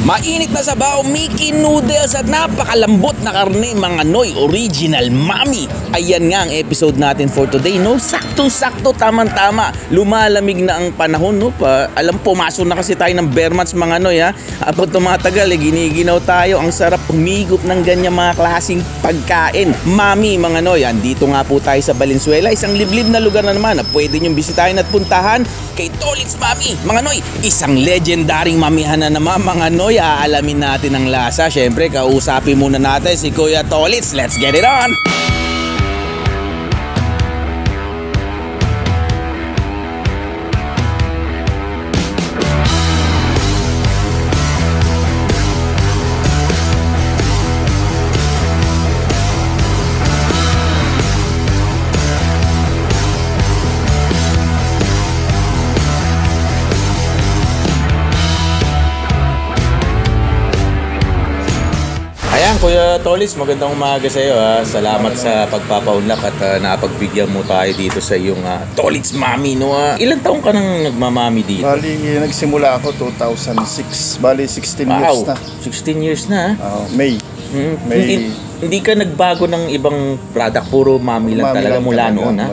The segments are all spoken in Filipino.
Mainit na sabaw, Mickey noodles at napakalambot na karne, mga Noy Original Mami. Ayan nga ang episode natin for today, no? Saktong-sakto, tamang-tama. Lumalamig na ang panahon, no? Alam, pumasok na kasi tayo ng bare months, mga Noy, ha? Habang tumatagal, giniginaw tayo. Ang sarap humigop ng ganyan mga klaseng pagkain. Mami, mga Noy, andito nga po tayo sa Valenzuela. Isang liblib na lugar na naman na pwede niyong bisitahin at puntahan kay Tolits Mami. Mga Noy, isang legendaring mamihan na naman, mga Noy. Aalamin natin ang lasa. Syempre, kausapin muna natin si Kuya Tolits. Let's get it on! Ayan, Kuya Tolits, magandang umaga sa iyo. Salamat sa pagpapaunlak at napagbigyan mo tayo dito sa iyong Tolits Mami. No? Ilang taong ka nang nagmamami dito? Bali, nagsimula ako 2006. Bali, 16 years na. 16 years na? May. Hindi ka nagbago ng ibang product, puro mami lang talaga mula noon, ha?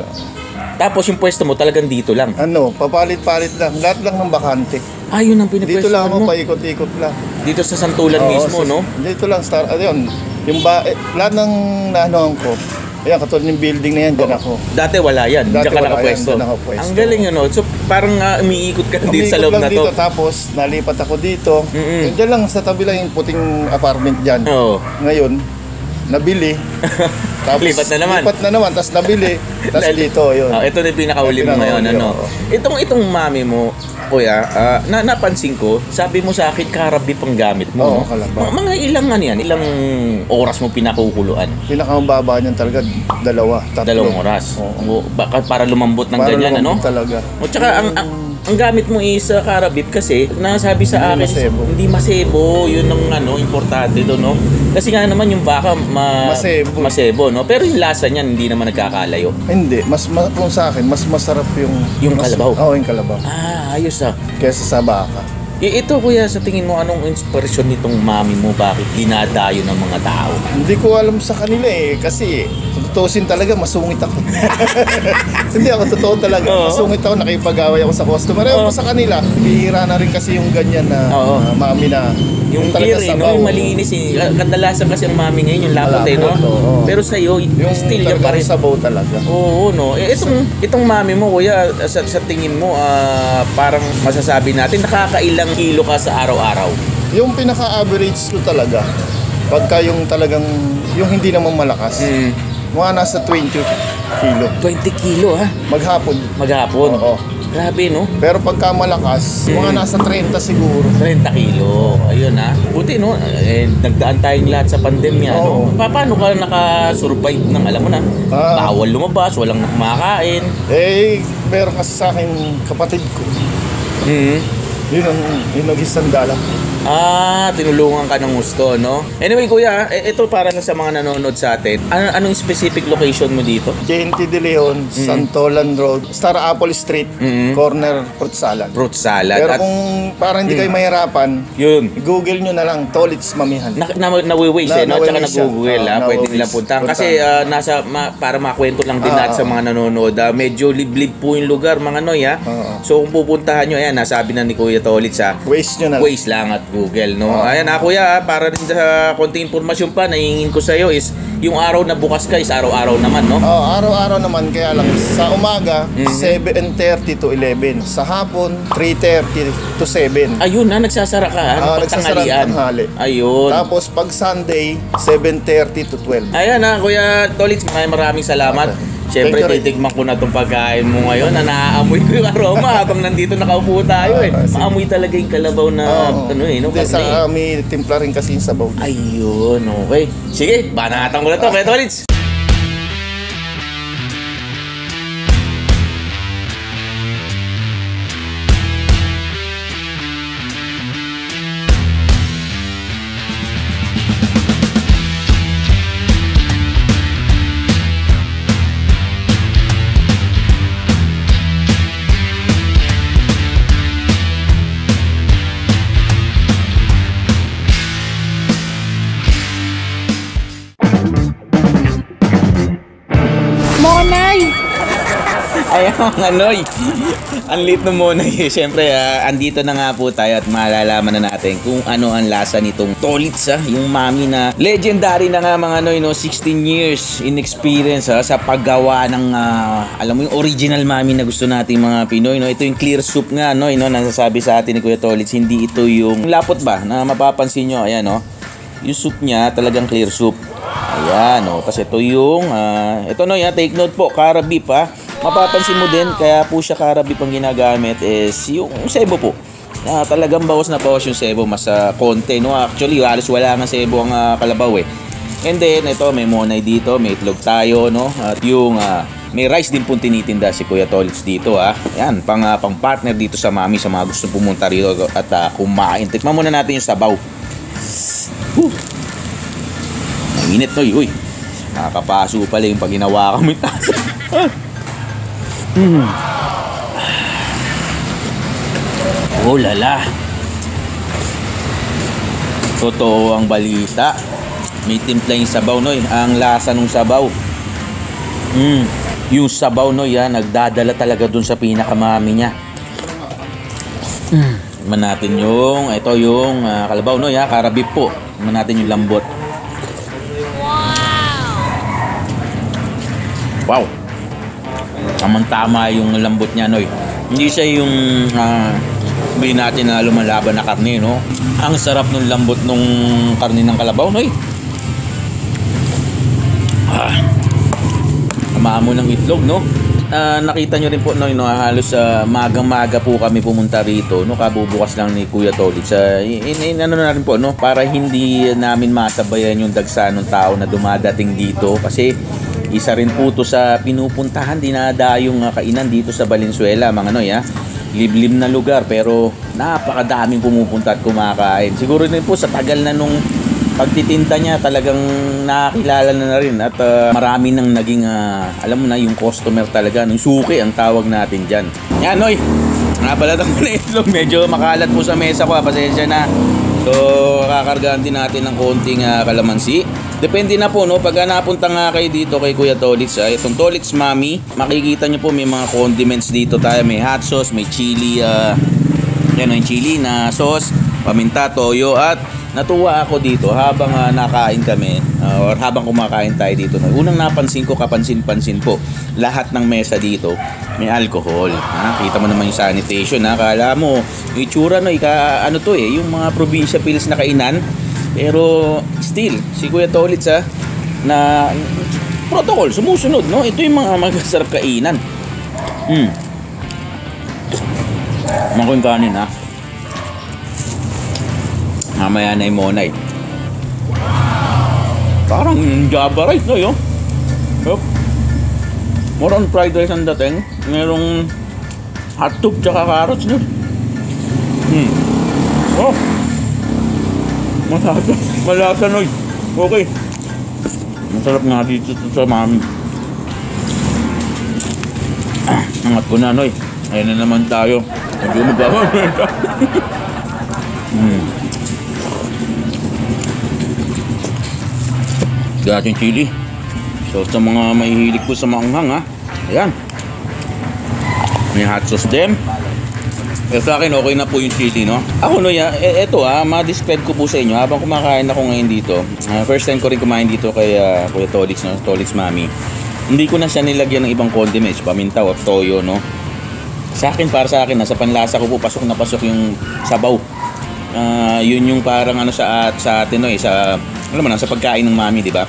Tapos yung pwesto mo talagang dito lang? Papalit-palit lang. Lahat lang ng bakante. Yun ang pinapwesto mo? Dito lang ako, paikot-ikot lang. Dito sa Santulan mismo, no? Dito lang, yun. Lahat ng naanohan ko. Ayan, katulad ng building na yan, dyan ako. Dati wala yan, diyan ka nakapwesto. Ang galing yun, no? So parang umiikot ka dito sa loob na to. Dito, tapos nalipat ako dito. Diyan lang, sa tabi lang yung puting apartment dyan. Ngayon, nabili. Tapos, lipat na naman, tapos nabili. Tapos dito, yun. Ito na yung pinakahuli mo ngayon, ano? Itong mami mo, Kuya, napansin ko, sabi mo sa akin, karabit pang gamit mo. Oo, kalabaw. Mga ilang ilang oras mo pinakukuluan? Pinakamababa niyan talaga, 2, 3. 2 oras? Oo. Baka para lumambot ng ganyan, ano? Talaga. O tsaka, ang gamit mo is karabit kasi nasabi sa akin hindi masebo. Yun ang importante doon, no? Kasi nga naman yung baka masebo, no? Pero yung lasa niyan hindi naman nagkakalayo. Hindi, kung sa akin mas masarap yung kalabaw. Oo, yung kalabaw. Ayos kaysa sa baka. Ito, Kuya, sa tingin mo, anong inspirasyon nitong mami mo? Bakit dinadayo ng mga tao? Hindi ko alam sa kanila kasi tutusin talaga, masungit ako. Hindi ako, totoo talaga. Masungit ako, nakipag-away ako sa customer. Ewan ko sa kanila, bihira na rin kasi yung ganyan na mami na yung clear, no? Yung malinis. Kadalasan kasi ang mami ngayon, yung lapot, no? Pero sa'yo, still yung pa rin. Sabaw talaga. Oo, no? Itong mami mo, Kuya, sa tingin mo, parang masasabi natin, nakakailang kilo ka sa araw-araw? Yung pinaka-average ko talaga, pagka yung talagang, yung hindi naman malakas, mga nasa 20 kilo. 20 kilo, ha? Maghapon. Oo. Grabe, no? Pero pagka malakas, mga nasa 30 siguro. 30 kilo. Ayun, ha? Buti, no? Nagdaan tayong lahat sa pandemya, no? Paano ka nakasurvive ng, alam mo na, bawal lumabas, walang kumakain? Meron kasi sa akin kapatid ko. Yun ang nag-isandala. Tinulungan ka ng gusto, no? Anyway, Kuya, ito para na sa mga nanonood sa atin. Anong specific location mo dito? JNT De Leon, Santolan Road, Star Apple Street, corner fruit salad. Fruit salad. Pero kung para hindi kayo mahirapan, Google nyo na lang, Tolits Mamihan. Nawi-waste, no? Tsaka nag-Google, pwede nilang puntahan. Kasi para makwento lang din natin sa mga nanonood, medyo liblib po yung lugar, mga Noy, ha? So kung pupuntahan nyo, ayan, nasabi na ni Kuya Tolits, ha? Waste nyo na lang. Waste lang at Google, no? Ayan, Kuya, para rin sa konting impormasyon pa, nahihingin ko sa'yo is yung araw na bukas ka is araw-araw naman, no? Araw-araw naman, kaya lang sa umaga 7:30 to 11, sa hapon 3:30 to 7. Ayun na, nagsasara ka, nagsasara tanghali. Ayun. Tapos pag Sunday 7:30 to 12. Ayan, Kuya Tolits, maraming salamat. Siyempre, titigman ko na itong pagkain mo ngayon na naaamoy ko yung aroma habang nandito nakaupo tayo, Maamoy talaga yung kalabaw na Hindi, sa may timpla rin kasi yung sabaw. Ayun, okay. Sige, banatan ko na ito, Kuya Tolits. Mga Noy, ang lit na muna eh. Siyempre, andito na nga po tayo at malalaman na natin kung ano ang lasa nitong Tolits, yung mami na legendary na nga mga Noy, no? 16 years in experience sa paggawa ng, alam mo yung original mami na gusto natin mga Pinoy, no? Ito yung clear soup nga, Noy, no? Nasasabi sa atin ni Kuya Tolits, hindi ito yung lapot ba na mapapansin nyo, ayan, no? Yung soup niya talagang clear soup. Ayan, no? Kasi ito yung, ito Noy, take note po, Cara beef, ha? Mapapansin mo din, kaya po siya Cara beef ang ginagamit is yung sebo po. Talagang bawas na bawas yung sebo, mas konti, no? Actually, halos wala nga sebo ang kalabaw eh. And then, ito, may monay dito, may itlog tayo, no? At yung, may rice din po tinitinda si Kuya Tolits dito, ha? Yan, pang partner dito sa mami, sa mga gustong pumunta rito at kumain. Tikman muna natin yung sabaw. Mainit, Noy, uy. Nakakapaso pala yung pag ginawa kami tasa. Oh lala. Totoo ang balita. May timpla yung sabaw, Noy. Ang lasa ng sabaw. Yung sabaw, Noy, nagdadala talaga dun sa pinakamami niya. Iman natin yung, ito yung kalabaw, Noy, Cara beef po. Iman natin yung lambot. Wow. Tamang-tama yung lambot niya, Noy. Hindi siya yung sabihin natin na lumalaban na karne, no? Ang sarap ng lambot nung karne ng kalabaw, Noy. Tamaan mo ng itlog, no? Nakita nyo rin po, Noy, no? Halos magang-maga po kami pumunta rito, no? Kabubukas lang ni Kuya Tolits. Ano na rin po, no? Para hindi namin masabayan yung dagsa ng tao na dumadating dito. Kasi isa rin po to sa pinupuntahan, dinadayong kainan dito sa Valenzuela, mga Noy, Liblim na lugar pero napakadaming pumupunta at kumakain. Siguro din po sa tagal na nung pagtitinda niya talagang nakakilala na rin at marami nang naging alam mo na yung customer talaga, yung suki ang tawag natin dyan. Yan, Noy, nabalatan ko na itlog, medyo makalat po sa mesa ko, pasensya na. So kakargaan din natin ng konting kalamansi. Depende na po, no, pag napunta nga kayo dito kay Kuya Tolits, itong Tolits Mami, makikita nyo po may mga condiments dito tayo. May hot sauce, may chili, yan yung chili na sauce, paminta, toyo. At natuwa ako dito habang nakain kami or habang kumakain tayo dito. Unang napansin ko, kapansin-pansin po, lahat ng mesa dito may alcohol. Kita mo naman yung sanitation. Kala mo, yung itsura, no, ano to yung mga probinsya pills na kainan. Pero still, si Kuya Tolits na protocol, sumusunod, no? Ito yung mga magasarap kainan. Makuha kanin, mamaya na yung monay. Parang Java rice, no, yun? More on fried rice ang dating. Merong hotdog tsaka carrots, no? Oh! Malasa, Noy. Okay. Masarap nga dito sa mami. Angat ko na, Noy. Ayan na naman tayo. Medyo magawa. Dating chili. So sa mga mahihilig po sa maanghang, ayan. May hot sauce din. Pero sa akin, okay na po yung chili, no? Ako, Noy, eto, ma-describe ko po sa inyo habang kumakain ako ngayon dito. First time ko rin kumain dito kay Kuya Tolits, no? Tolits Mami. Hindi ko na siya nilagyan ng ibang condiments, paminta o toyo, no? Para sa akin, sa panlasa ko po, pasok na pasok yung sabaw. Yun yung parang sa atin, no? Alam mo na, sa pagkain ng mami, di ba?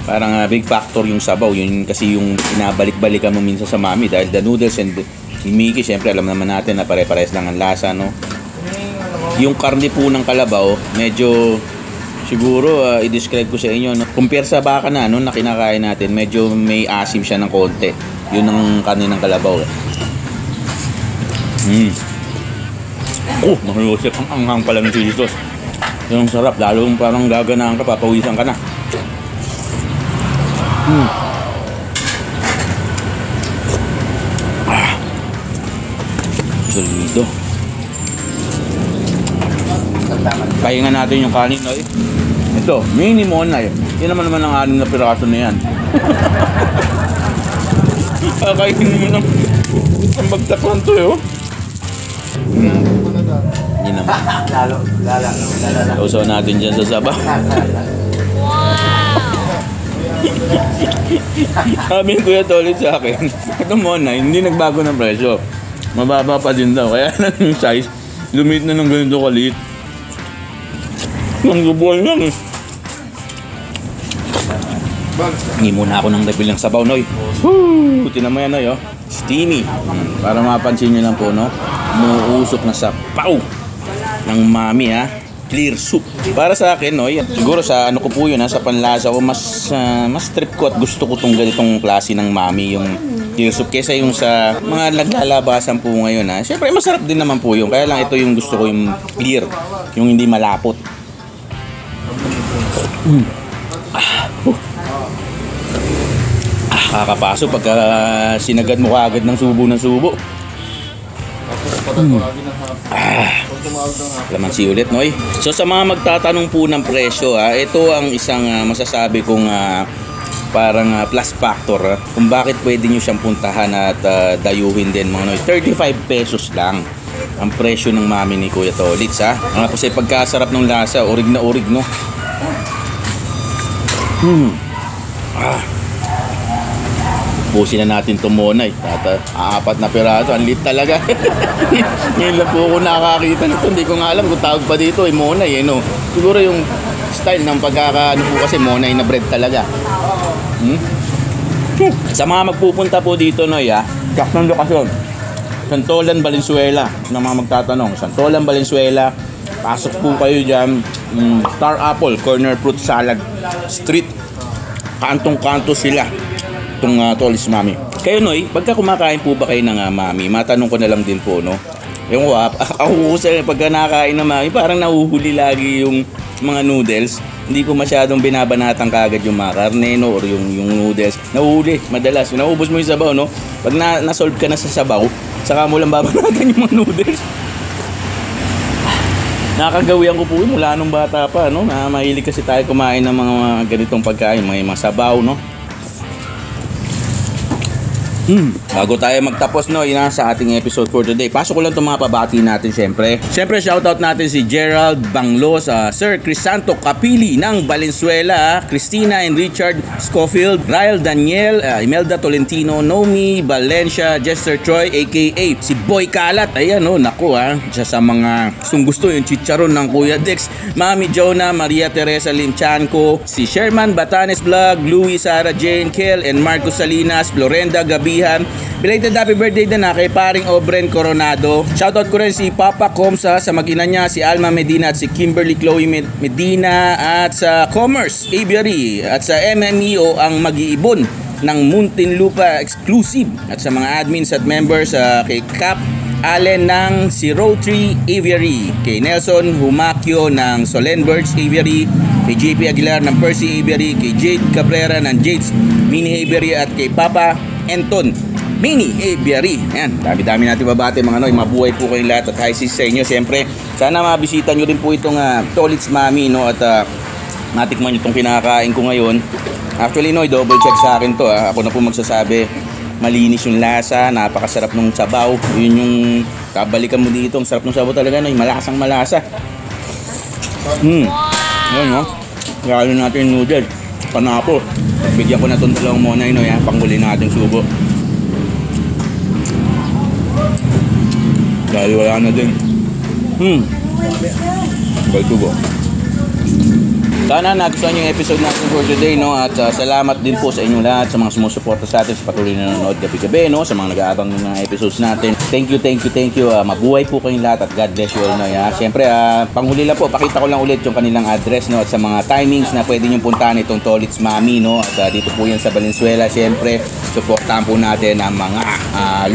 Parang big factor yung sabaw. Yun kasi yung pinabalik-balikan mo minsan sa mami dahil the noodles and yung Mickey, syempre alam naman natin na pare-pares lang ang lasa, no? Yung karne po ng kalabaw, medyo siguro i-describe ko sa inyo, no? Compare sa baka na, no, na kinakain natin, medyo may asim siya ng konti. Yun ang karne ng kalabaw. Mahiusip ang anghang pala ng chili sauce. Yung sarap, lalo yung parang gaganahan ka, papawisan ka na. Dito. Pahinga natin yung kanin, no? Ito, mini monay. Yan naman ang 6 na piraso na yan. Kakainin mo ng Ang bagtaklan to eh, oh. Hindi naman. Lalo. Usaw natin dyan sa sabaw. Sabi ni Kuya Tolit sa akin, ito muna, hindi nagbago ng presyo. Mababa pa din daw. Kaya lang yung size, lumit na ng ganito kaliit. Ang gubuan lang eh. Hingi muna ako ng refill ng sabaw, Noy. Woo! Tinan mo yan, Noy, oh. Steamy. Para mapansin nyo lang po, no? Umuusok na sabaw ng Mami, ha? Clear soup. Para sa akin, Noy, siguro sa ano ko po yun, ha? Sa panlasa ko, mas trip ko at gusto ko tong ganitong klase ng Mami, yung clear soup, kesa yung sa mga naglalabasan po ngayon, ha? Siyempre, masarap din naman po yun. Kaya lang ito yung gusto ko, yung clear. Yung hindi malapot. Kakapaso pagka sinagad mo kaagad ng subo. Lamansi ulit, Noy. So sa mga magtatanong po ng presyo, ito ang isang masasabi kong parang plus factor kung bakit pwede nyo siyang puntahan at dayuhin din, mga Noy. 35 pesos lang ang presyo ng Mami ni Kuya Tolits, ha. Kasi pagkasarap ng lasa, urig na urig, no. Pusin na natin ito muna eh. Apat na piraso. Ang lit talaga. Ngayon lang po ako nakakita nito. Hindi ko nga alam kung tawag pa dito eh. Monay eh, no? Siguro yung style ng pagkakaano po kasi monay na bread talaga. Sa mga magpupunta po dito, Noy, kaktong lokasyon. Santolan, Valenzuela. Na mga magtatanong. Santolan, Valenzuela. Pasok po kayo dyan. Star Apple, Corner Fruit Salad Street. Kantong-kanto sila. Itong Tolits Mami. Kayo, Noy, pagka kumakain po ba kayo ng Mami, matanong ko na lang din po, no? Yung ako kasi pagka nakakain ng Mami, parang nahuhuli lagi yung mga noodles. Hindi ko masyadong binabanatang kagad yung mga karne, no? Or yung noodles. Nahuhuli, madalas. Naubos mo yung sabaw, no? Pag nasolve ka na sa sabaw, saka mo lang babanatan yung mga noodles. Nakagawian ko po yun mula nung bata pa, no? Na mahilig kasi tayo kumain ng mga ganitong pagkain, mga sabaw, no? Bago tayo magtapos, no, yun sa ating episode for today. Pasok ko lang itong mga pabati natin, syempre. Syempre, shoutout natin si Gerald Banglos, Sir Crisanto Capili ng Valenzuela, Christina and Richard Scofield, Ryle Daniel, Imelda Tolentino, Nomi Valencia, Jester Troy, aka si Boy Kalat. Ayan, no, naku, siya sa mga gusto yung chicharon ng Kuya Dex. Mami Jonah, Maria Teresa Linchanco, si Sherman Batanes Vlog, Louis, Sarah Jane, Kel and Marcos Salinas, Florenda Gabi. Belated happy birthday din kay paring Obren Coronado. Shoutout ko rin si Papa Comsa sa mag-ina niya, si Alma Medina at si Kimberly Chloe Medina, at sa Commerce Aviary at sa MMEO ang mag-iibon ng Muntinlupa Exclusive, at sa mga admins at members kay Cap Allen ng si Rotary Aviary, kay Nelson Humacio ng Solenbergs Aviary, kay JP Aguilar ng Percy Aviary, kay Jade Cabrera ng Jade's Mini Aviary, at kay Papa Anton Mini Aviary. Ayan, dami-dami natin babate, mga Noy. Mabuhay po kayong lahat at high seas sa inyo. Siyempre, sana mabisita nyo rin po itong Tolits Mami, no? At matikman nyo itong kinakain ko ngayon. Actually, Noy, double check sa akin to. Ako na po magsasabi, malinis yung lasa, napakasarap ng sabaw. Yun yung kabalikan mo dito. Ang sarap ng sabaw talaga, Noy. Malasang malasa. Ayan, no? Lalo natin yung noodles. Panapo. Bigyan ko na itong dalawang monay, Noy, panghuli natin subo. Dahil wala na din. Baltubo. Sana nagustuhan yung episode natin for today, no? At salamat din po sa inyong lahat, sa mga sumusuporta sa atin, sa patuloy na nanonood gabi-gabi, no? Sa mga nag-aabang ng mga episodes natin. Thank you. Mabuhay po kayong lahat at God bless you all, no? Siyempre, panghuli lang po, pakita ko lang ulit yung kanilang address, no? At sa mga timings na pwede nyo puntahan itong Tolits Mami, no? At dito po yan sa Valenzuela. Siyempre, supportahan po natin ang mga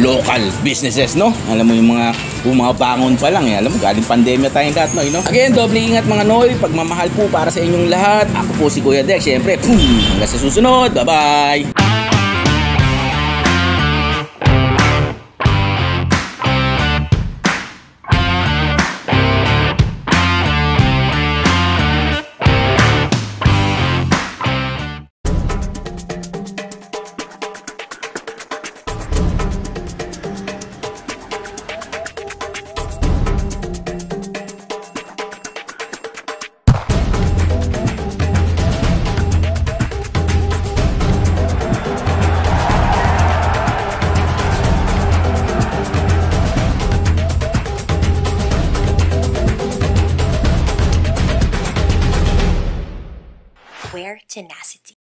local businesses, no? Alam mo yung mga bangon pa lang, alam mo, galing pandemya tayong lahat, no? Again, doble ingat, mga Noy, pagmamahal po para sa inyong lahat. Ako po si Kuya Dex, syempre. Hanggang sa susunod. Bye-bye! Wear tenacity.